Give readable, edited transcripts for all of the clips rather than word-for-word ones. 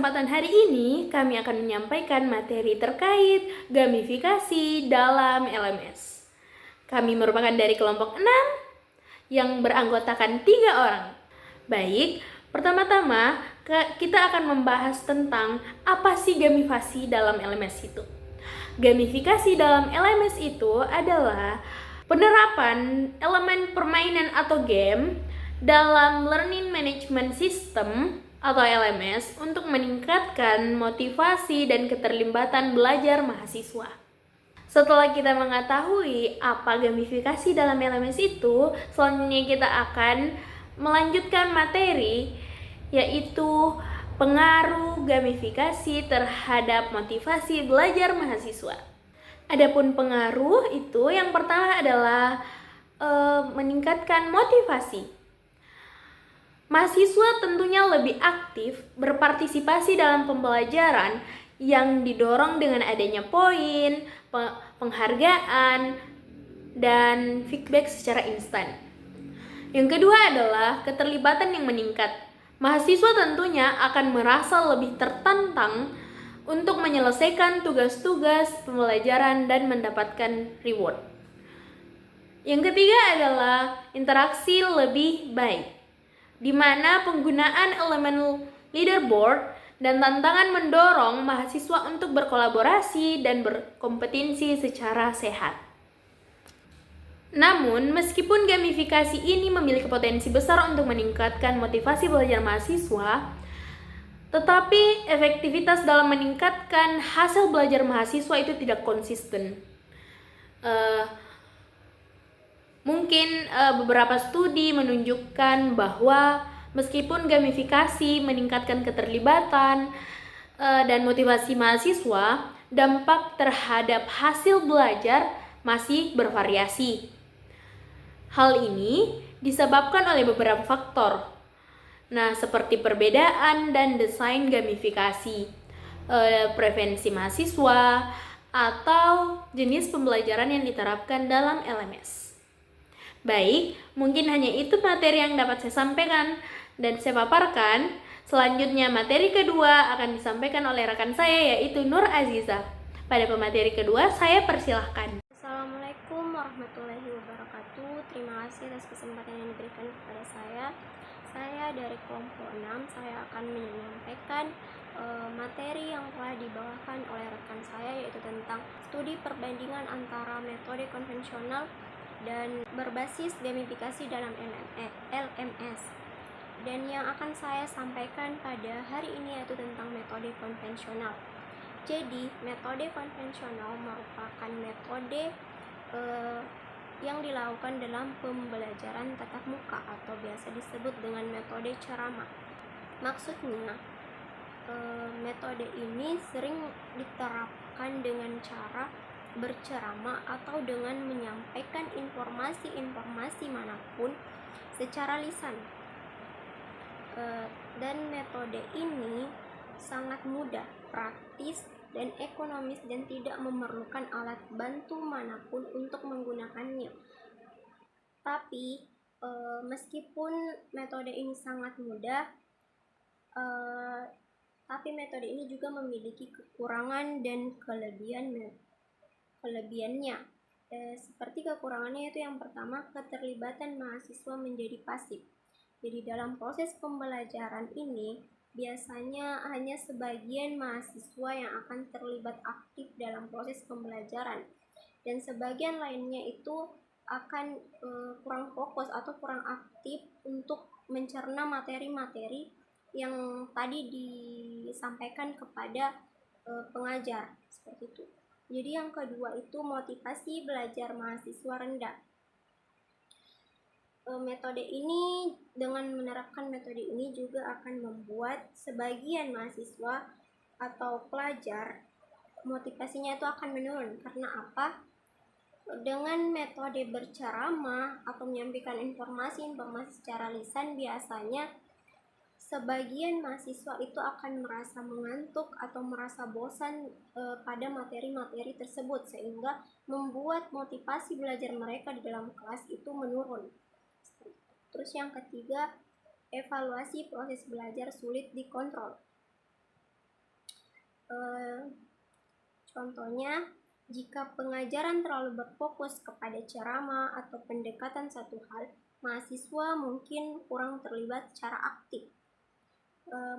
kesempatan hari ini, kami akan menyampaikan materi terkait gamifikasi dalam LMS. Kami merupakan dari kelompok 6 yang beranggotakan 3 orang. Baik, pertama-tama kita akan membahas tentang apa sih gamifikasi dalam LMS itu. Gamifikasi dalam LMS itu adalah penerapan elemen permainan atau game dalam Learning Management System atau LMS untuk meningkatkan motivasi dan keterlibatan belajar mahasiswa. Setelah kita mengetahui apa gamifikasi dalam LMS itu, selanjutnya kita akan melanjutkan materi yaitu pengaruh gamifikasi terhadap motivasi belajar mahasiswa. Adapun pengaruh itu yang pertama adalah meningkatkan motivasi. Mahasiswa tentunya lebih aktif berpartisipasi dalam pembelajaran yang didorong dengan adanya poin, penghargaan, dan feedback secara instan. Yang kedua adalah keterlibatan yang meningkat. Mahasiswa tentunya akan merasa lebih tertantang untuk menyelesaikan tugas-tugas pembelajaran dan mendapatkan reward. Yang ketiga adalah interaksi lebih baik, di mana penggunaan elemen leaderboard dan tantangan mendorong mahasiswa untuk berkolaborasi dan berkompetisi secara sehat. Namun, meskipun gamifikasi ini memiliki potensi besar untuk meningkatkan motivasi belajar mahasiswa, tetapi efektivitas dalam meningkatkan hasil belajar mahasiswa itu tidak konsisten. Mungkin beberapa studi menunjukkan bahwa meskipun gamifikasi meningkatkan keterlibatan dan motivasi mahasiswa, dampak terhadap hasil belajar masih bervariasi. Hal ini disebabkan oleh beberapa faktor. Nah, seperti perbedaan dan desain gamifikasi, preferensi mahasiswa, atau jenis pembelajaran yang diterapkan dalam LMS. Baik, mungkin hanya itu materi yang dapat saya sampaikan dan saya paparkan. Selanjutnya materi kedua akan disampaikan oleh rekan saya yaitu Nur Aziza. Pada pemateri kedua saya persilahkan. Assalamualaikum warahmatullahi wabarakatuh. Terima kasih atas kesempatan yang diberikan kepada saya. Saya dari kelompok 6, saya akan menyampaikan materi yang telah dibawakan oleh rekan saya yaitu tentang studi perbandingan antara metode konvensional dan berbasis gamifikasi dalam LMS. Dan yang akan saya sampaikan pada hari ini yaitu tentang metode konvensional. Jadi, metode konvensional merupakan metode yang dilakukan dalam pembelajaran tatap muka atau biasa disebut dengan metode ceramah. Maksudnya, metode ini sering diterapkan dengan cara berceramah atau dengan menyampaikan informasi-informasi manapun secara lisan. Dan metode ini sangat mudah, praktis, dan ekonomis dan tidak memerlukan alat bantu manapun untuk menggunakannya. Tapi meskipun metode ini sangat mudah, tapi metode ini juga memiliki kekurangan dan kelebihannya. Seperti kekurangannya itu yang pertama, keterlibatan mahasiswa menjadi pasif. Jadi dalam proses pembelajaran ini biasanya hanya sebagian mahasiswa yang akan terlibat aktif dalam proses pembelajaran dan sebagian lainnya itu akan kurang fokus atau kurang aktif untuk mencerna materi-materi yang tadi disampaikan kepada pengajar, seperti itu. Jadi yang kedua itu motivasi belajar mahasiswa rendah. Dengan menerapkan metode ini juga akan membuat sebagian mahasiswa atau pelajar motivasinya itu akan menurun. Karena apa? Dengan metode berceramah atau menyampaikan informasi secara lisan, biasanya sebagian mahasiswa itu akan merasa mengantuk atau merasa bosan pada materi-materi tersebut, sehingga membuat motivasi belajar mereka di dalam kelas itu menurun. Terus yang ketiga, evaluasi proses belajar sulit dikontrol. Contohnya, jika pengajaran terlalu berfokus kepada ceramah atau pendekatan satu hal, mahasiswa mungkin kurang terlibat secara aktif,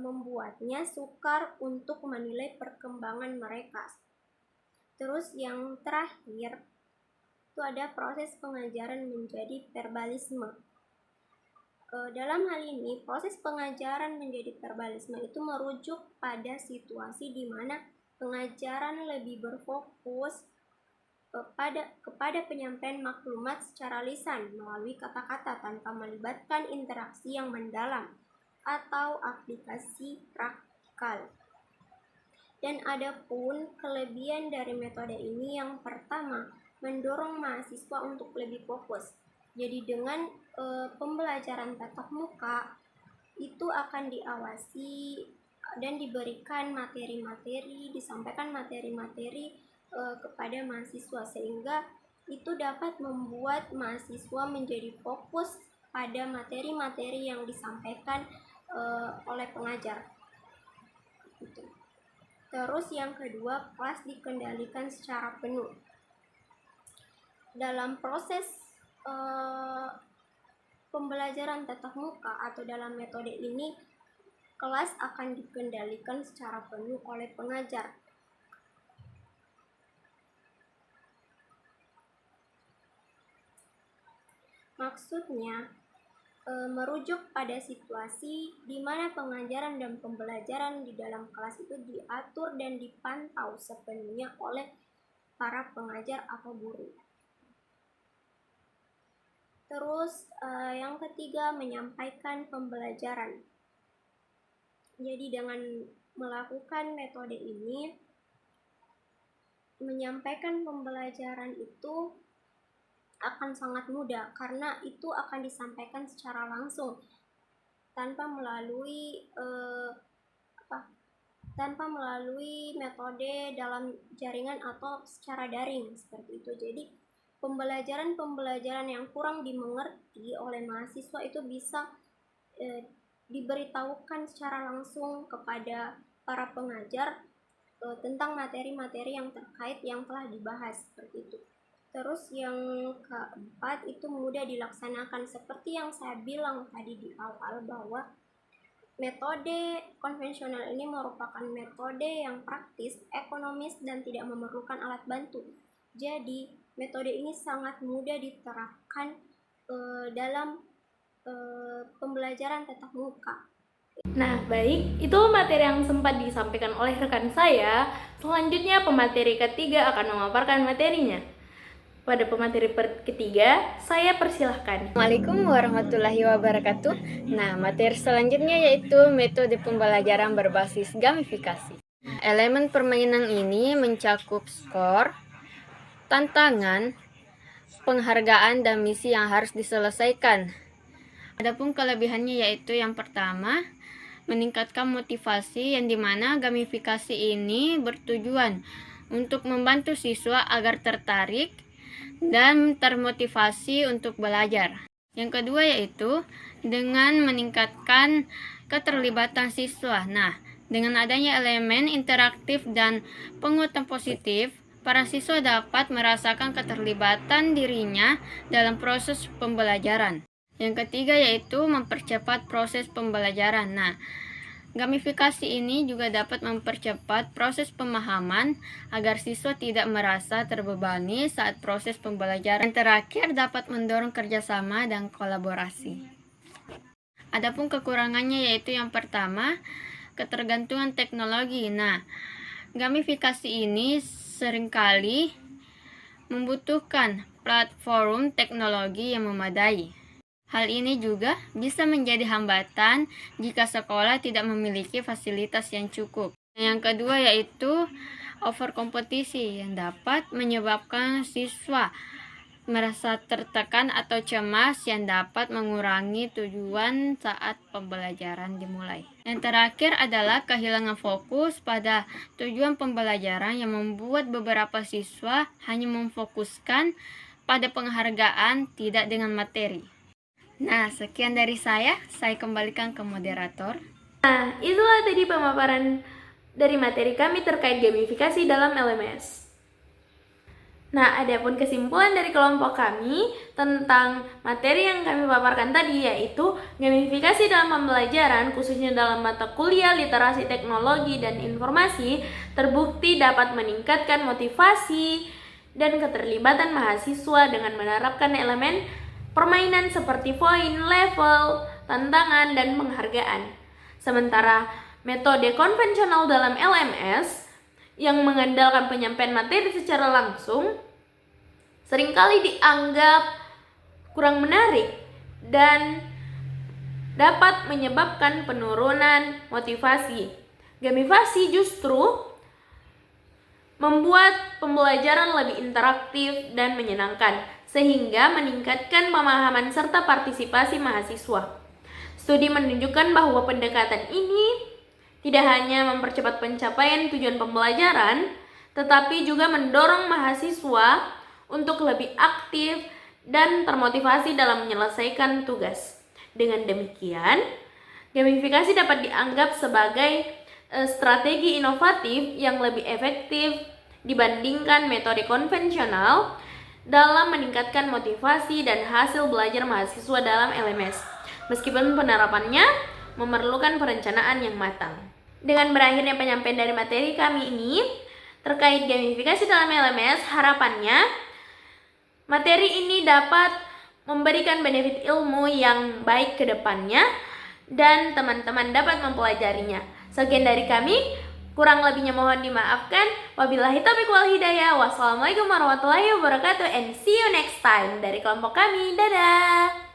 membuatnya sukar untuk menilai perkembangan mereka. Terus yang terakhir, itu ada proses pengajaran menjadi verbalisme. Dalam hal ini, proses pengajaran menjadi verbalisme itu merujuk pada situasi di mana pengajaran lebih berfokus kepada penyampaian maklumat secara lisan melalui kata-kata tanpa melibatkan interaksi yang mendalam atau aplikasi praktikal. Dan ada pun kelebihan dari metode ini. Yang pertama, mendorong mahasiswa untuk lebih fokus. Jadi dengan pembelajaran tatap muka itu akan diawasi dan diberikan materi-materi, disampaikan materi-materi kepada mahasiswa, sehingga itu dapat membuat mahasiswa menjadi fokus pada materi-materi yang disampaikan oleh pengajar. Terus yang kedua, kelas dikendalikan secara penuh. Dalam proses pembelajaran tatap muka atau dalam metode ini, kelas akan dikendalikan secara penuh oleh pengajar. Maksudnya, merujuk pada situasi di mana pengajaran dan pembelajaran di dalam kelas itu diatur dan dipantau sepenuhnya oleh para pengajar atau guru. Terus yang ketiga, menyampaikan pembelajaran. Jadi dengan melakukan metode ini, menyampaikan pembelajaran itu akan sangat mudah karena itu akan disampaikan secara langsung tanpa melalui metode dalam jaringan atau secara daring seperti itu. Jadi pembelajaran yang kurang dimengerti oleh mahasiswa itu bisa diberitahukan secara langsung kepada para pengajar tentang materi-materi yang terkait yang telah dibahas seperti itu. Terus yang keempat, itu mudah dilaksanakan. Seperti yang saya bilang tadi di awal, bahwa metode konvensional ini merupakan metode yang praktis, ekonomis, dan tidak memerlukan alat bantu. Jadi metode ini sangat mudah diterapkan dalam pembelajaran tatap muka. Nah, baik, itu materi yang sempat disampaikan oleh rekan saya. Selanjutnya, pemateri ketiga akan memaparkan materinya. Pada pemateri ketiga, saya persilahkan. Assalamualaikum warahmatullahi wabarakatuh. Nah, materi selanjutnya yaitu metode pembelajaran berbasis gamifikasi. Elemen permainan ini mencakup skor, tantangan, penghargaan, dan misi yang harus diselesaikan. Adapun kelebihannya yaitu yang pertama, meningkatkan motivasi, yang dimana gamifikasi ini bertujuan untuk membantu siswa agar tertarik dan termotivasi untuk belajar. Yang kedua yaitu dengan meningkatkan keterlibatan siswa. Nah, dengan adanya elemen interaktif dan penguatan positif, para siswa dapat merasakan keterlibatan dirinya dalam proses pembelajaran. Yang ketiga yaitu mempercepat proses pembelajaran. Nah, gamifikasi ini juga dapat mempercepat proses pemahaman agar siswa tidak merasa terbebani saat proses pembelajaran. Yang terakhir, dapat mendorong kerjasama dan kolaborasi. Adapun kekurangannya yaitu yang pertama, ketergantungan teknologi. Nah, gamifikasi ini seringkali membutuhkan platform teknologi yang memadai. Hal ini juga bisa menjadi hambatan jika sekolah tidak memiliki fasilitas yang cukup. Yang kedua yaitu overkompetisi yang dapat menyebabkan siswa merasa tertekan atau cemas yang dapat mengurangi tujuan saat pembelajaran dimulai. Yang terakhir adalah kehilangan fokus pada tujuan pembelajaran yang membuat beberapa siswa hanya memfokuskan pada penghargaan, tidak dengan materi. Nah, sekian dari saya kembalikan ke moderator. Nah, itulah tadi pemaparan dari materi kami terkait gamifikasi dalam LMS. Nah, adapun kesimpulan dari kelompok kami tentang materi yang kami paparkan tadi, yaitu gamifikasi dalam pembelajaran, khususnya dalam mata kuliah literasi teknologi dan informasi, terbukti dapat meningkatkan motivasi dan keterlibatan mahasiswa dengan menerapkan elemen permainan seperti poin, level, tantangan, dan penghargaan. Sementara metode konvensional dalam LMS yang mengandalkan penyampaian materi secara langsung seringkali dianggap kurang menarik dan dapat menyebabkan penurunan motivasi. Gamifikasi justru membuat pembelajaran lebih interaktif dan menyenangkan, sehingga meningkatkan pemahaman serta partisipasi mahasiswa. Studi menunjukkan bahwa pendekatan ini tidak hanya mempercepat pencapaian tujuan pembelajaran, tetapi juga mendorong mahasiswa untuk lebih aktif dan termotivasi dalam menyelesaikan tugas. Dengan demikian, gamifikasi dapat dianggap sebagai strategi inovatif yang lebih efektif dibandingkan metode konvensional dalam meningkatkan motivasi dan hasil belajar mahasiswa dalam LMS, meskipun penerapannya memerlukan perencanaan yang matang. Dengan berakhirnya penyampaian dari materi kami ini terkait gamifikasi dalam LMS, harapannya materi ini dapat memberikan benefit ilmu yang baik ke depannya dan teman-teman dapat mempelajarinya. Sekian dari kami, kurang lebihnya mohon dimaafkan. Wabillahi taufiq wal hidayah. Wassalamualaikum warahmatullahi wabarakatuh and see you next time dari kelompok kami. Dadah.